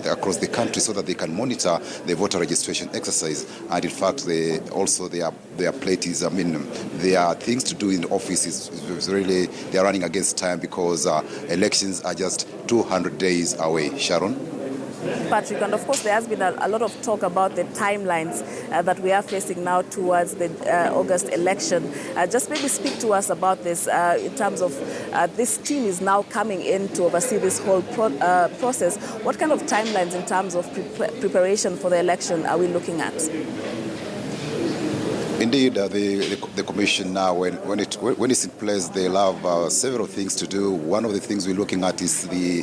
across the country so that they can monitor the voter registration exercise. And in fact, their plate is, there are things to do in the office is really, they are running against time because elections are just 200 days away. Sharon? Patrick, and of course there has been a lot of talk about the timelines that we are facing now towards the August election. Just maybe speak to us about this in terms of this team is now coming in to oversee this whole process. What kind of timelines in terms of preparation for the election are we looking at? Indeed, the commission now, when it's in place, they'll have several things to do. One of the things we're looking at is they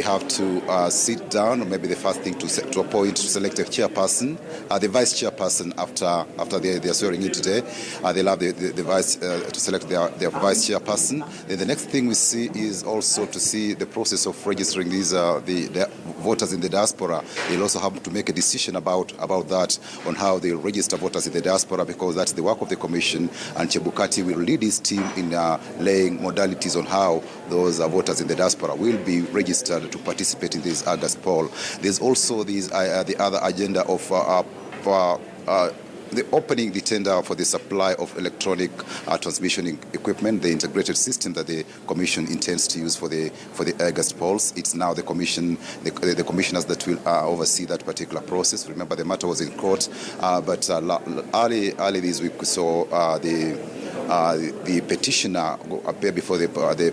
have to sit down, or maybe the first thing to appoint, to select a chairperson, the vice chairperson after they are swearing in today. They'll have the vice to select their vice chairperson. Then the next thing we see is also to see the process of registering these the voters in the diaspora. They'll also have to make a decision about that, on how they'll register voters in the diaspora, because that's the work of the commission, and Chebukati will lead his team in laying modalities on how those voters in the diaspora will be registered to participate in this August poll. There's also the other agenda of the opening the tender for the supply of electronic transmission equipment, the integrated system that the commission intends to use for the August polls. It's now the commission, the commissioners that will oversee that particular process. Remember, the matter was in court, but early this week we saw the petitioner appear before the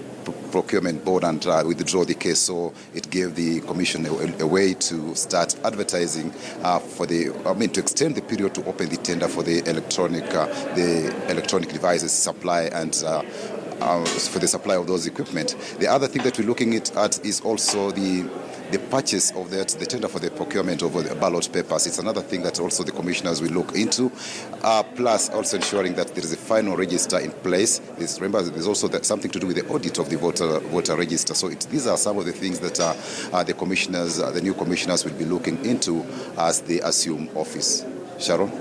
procurement board and withdraw the case. So it gave the commission a way to start advertising to extend the period to open the tender for the electronic devices supply and for the supply of those equipment. The other thing that we're looking at is also the purchase of the tender for the procurement of the ballot papers. It's another thing that also the commissioners will look into, plus also ensuring that there is a final register in place. Remember, there's also something to do with the audit of the voter register. So these are some of the things that the commissioners, the new commissioners, will be looking into as they assume office. Sharon?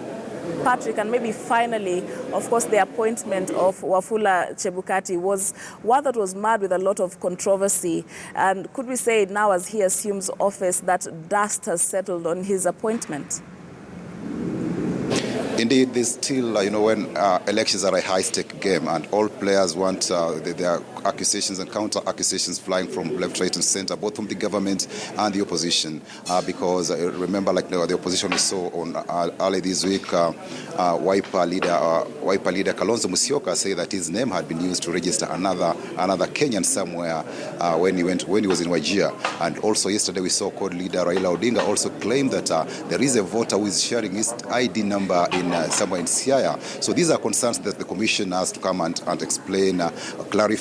Patrick, and maybe finally, of course, the appointment of Wafula Chebukati was one that was marred with a lot of controversy. And could we say now, as he assumes office, that dust has settled on his appointment? Indeed, there's still, when elections are a high-stake game and all players want their accusations and counter-accusations flying from left, right, and center, both from the government and the opposition. Because remember, the opposition we saw on early this week, Wiper leader Kalonzo Musyoka say that his name had been used to register another Kenyan somewhere when he was in Wajir. And also yesterday we saw CORD leader Raila Odinga also claim that there is a voter who is sharing his ID number in somewhere in Siaya. So these are concerns that the commission has to come and explain, clarify